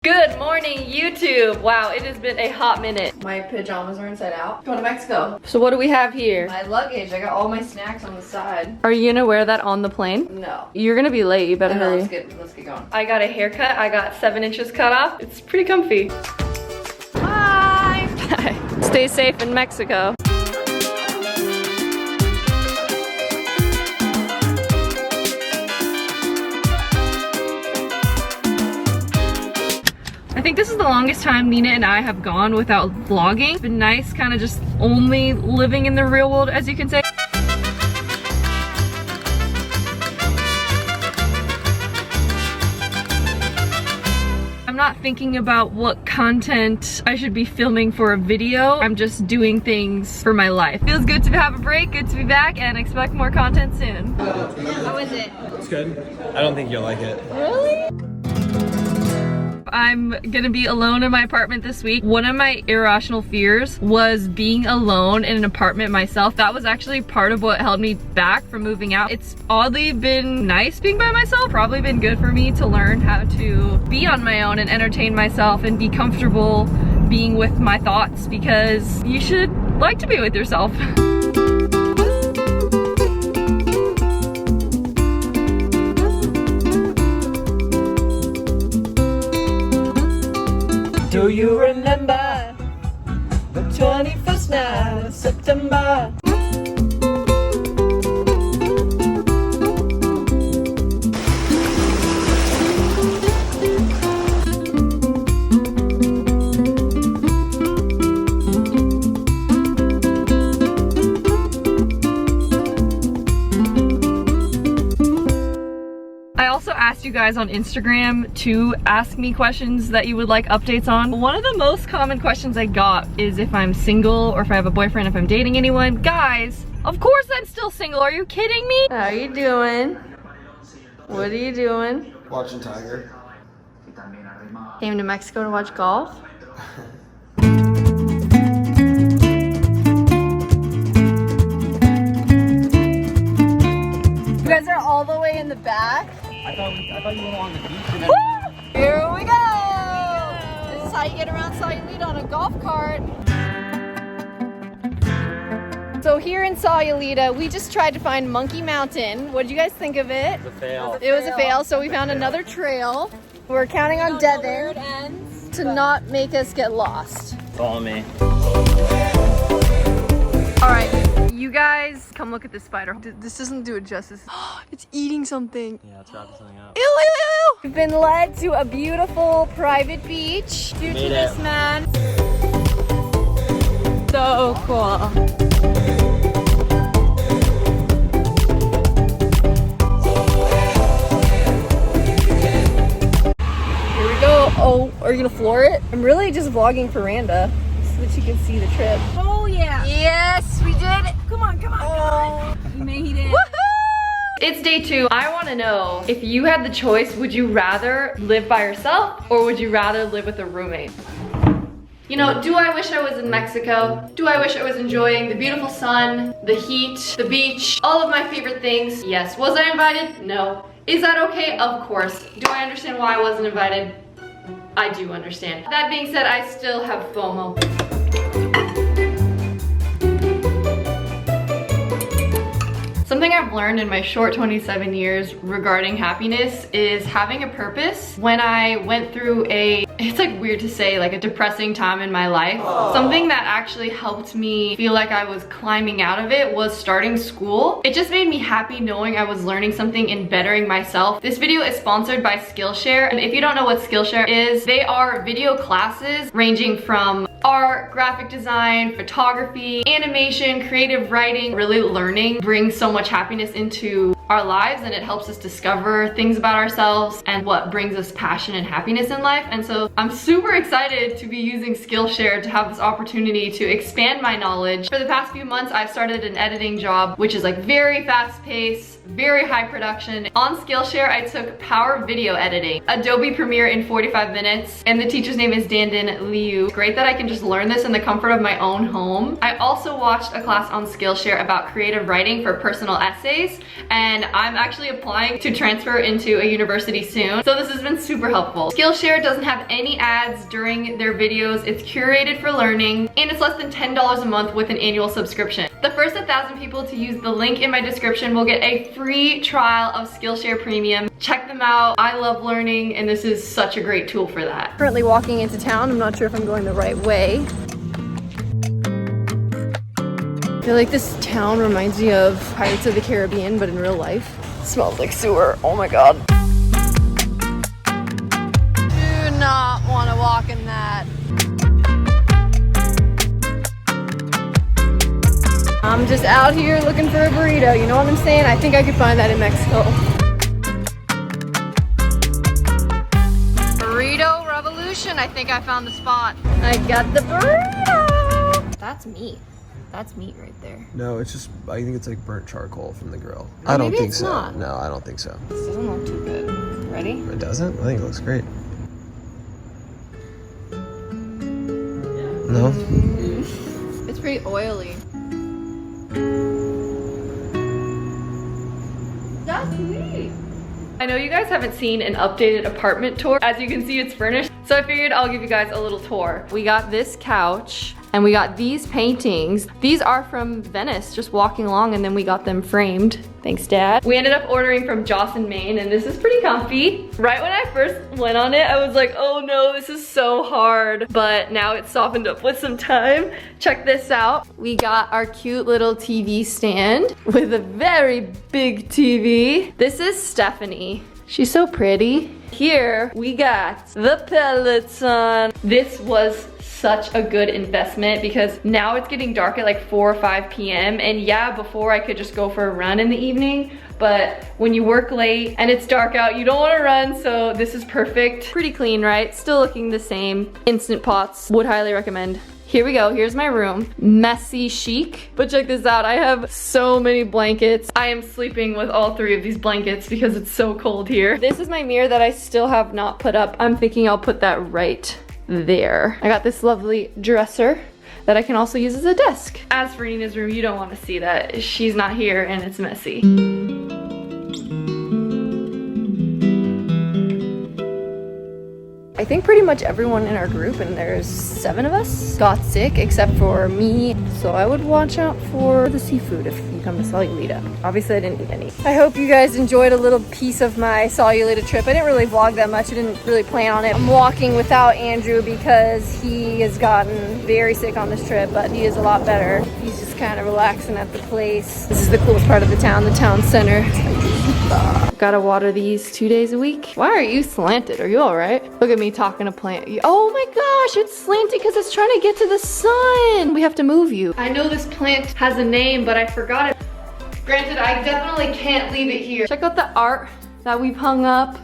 Good morning, YouTube. Wow, it has been a hot minute. My pajamas are inside out. Going to Mexico. So what do we have here? My luggage. I got all my snacks on the side. Are you gonna wear that on the plane? No. You're gonna be late. You better hurry. Let's get going. I got a haircut. I got 7 inches cut off. It's pretty comfy. Bye. Bye. Stay safe in Mexico. I think this is the longest time Nina and I have gone without vlogging. It's been nice kind of just only living in the real world, as you can say. I'm not thinking about what content I should be filming for a video. I'm just doing things for my life. Feels good to have a break, good to be back, and expect more content soon. How is it? It's good. I don't think you'll like it. Really? I'm gonna be alone in my apartment this week. One of my irrational fears was being alone in an apartment myself. That was actually part of what held me back from moving out. It's oddly been nice being by myself. Probably been good for me to learn how to be on my own and entertain myself and be comfortable being with my thoughts, because you should like to be with yourself. Do you remember the 21st night of September? I also asked you guys on Instagram to ask me questions that you would like updates on. One of the most common questions I got is if I'm single or if I have a boyfriend, if I'm dating anyone. Guys, of course I'm still single. Are you kidding me? How are you doing? What are you doing? Watching Tiger. Came to Mexico to watch golf? You guys are all the way in the back. I thought you were on the beach and Here we go! This is how you get around Sayulita on a golf cart. So here in Sayulita, we just tried to find Monkey Mountain. What did you guys think of it? It was a fail. It was a fail, so we found another trail. We're counting on Devin to not make us get lost. Follow me. All right, you guys, come look at this spider. This doesn't do it justice. It's eating something. Yeah, it's wrapping something up. Ew, ew, ew. We've been led to a beautiful private beach due to Made this it. man. So cool. Here we go. Oh, are you gonna floor it? I'm really just vlogging for Randa so that you can see the trip. Oh yeah. Yes, we did it. Come on, come on, come on. You made it. It's day 2. I want to know, if you had the choice, would you rather live by yourself or would you rather live with a roommate? You know, do I wish I was in Mexico? Do I wish I was enjoying the beautiful sun, the heat, the beach, all of my favorite things? Yes. Was I invited? No. Is that okay? Of course. Do I understand why I wasn't invited? I do understand. That being said, I still have FOMO. Something I've learned in my short 27 years regarding happiness is having a purpose. When I went through it's like weird to say, like a depressing time in my life, something that actually helped me feel like I was climbing out of it was starting school. It just made me happy knowing I was learning something and bettering myself. This video is sponsored by Skillshare. And if you don't know what Skillshare is, they are video classes ranging from art, graphic design, photography, animation, creative writing. Really learning brings so much happiness into our lives, and it helps us discover things about ourselves and what brings us passion and happiness in life. And so I'm super excited to be using Skillshare to have this opportunity to expand my knowledge. For the past few months, I've started an editing job, which is like very fast paced, very high production. On Skillshare, I took Power Video Editing, Adobe Premiere in 45 minutes, and the teacher's name is Dandin Liu. It's great that I can just learn this in the comfort of my own home. I also watched a class on Skillshare about creative writing for personal essays, and and I'm actually applying to transfer into a university soon. So this has been super helpful. Skillshare doesn't have any ads during their videos. It's curated for learning, and it's less than $10 a month with an annual subscription. The first 1,000 people to use the link in my description will get a free trial of Skillshare Premium. Check them out. I love learning, and this is such a great tool for that. Currently walking into town. I'm not sure if I'm going the right way. I feel like this town reminds me of Pirates of the Caribbean, but in real life. It smells like sewer. Oh my god. Do not want to walk in that. I'm just out here looking for a burrito. You know what I'm saying? I think I could find that in Mexico. Burrito revolution. I think I found the spot. I got the burrito. That's meat. That's meat right there. No, it's just, I think it's like burnt charcoal from the grill. Oh, I don't maybe think it's so. not. No, I don't think so. This doesn't look too good. Ready? It doesn't? I think it looks great. No? It's pretty oily. That's neat. I know you guys haven't seen an updated apartment tour. As you can see, it's furnished. So I figured I'll give you guys a little tour. We got this couch and we got these paintings. These are from Venice, just walking along, and then we got them framed. Thanks, Dad. We ended up ordering from Jocelyn, Maine, and this is pretty comfy. Right when I first went on it, I was like, oh no, this is so hard. But now it's softened up with some time. Check this out. We got our cute little TV stand with a very big TV. This is Stephanie. She's so pretty. Here we got the Peloton. This was such a good investment because now it's getting dark at like 4 or 5 p.m. And yeah, before I could just go for a run in the evening, but when you work late and it's dark out, you don't want to run, so this is perfect. Pretty clean, right? Still looking the same. Instant pots, would highly recommend. Here we go, here's my room. Messy chic, but check this out. I have so many blankets. I am sleeping with all 3 of these blankets because it's so cold here. This is my mirror that I still have not put up. I'm thinking I'll put that right there. I got this lovely dresser that I can also use as a desk. As for Nina's room, you don't want to see that. She's not here and it's messy. I think pretty much everyone in our group, and there's 7 of us, got sick except for me. So I would watch out for the seafood if you come to Solulita. Obviously I didn't eat any. I hope you guys enjoyed a little piece of my Solulita trip. I didn't really vlog that much. I didn't really plan on it. I'm walking without Andrew because he has gotten very sick on this trip, but he is a lot better. He's just kind of relaxing at the place. This is the coolest part of the town center. Gotta water these 2 days a week. Why are you slanted? Are you all right? Look at me talking to plant. Oh my gosh, it's slanted because it's trying to get to the sun. We have to move you. I know this plant has a name, but I forgot it. Granted, I definitely can't leave it here. Check out the art that we've hung up.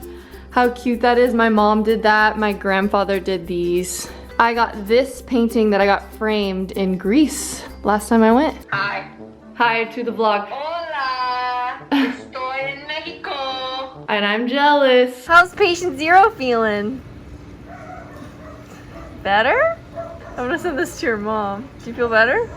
How cute that is. My mom did that. My grandfather did these. I got this painting that I got framed in Greece last time I went. Hi. Hi to the vlog. Hola. Estoy en Mexico. And I'm jealous. How's patient 0 feeling? Better? I'm gonna send this to your mom. Do you feel better?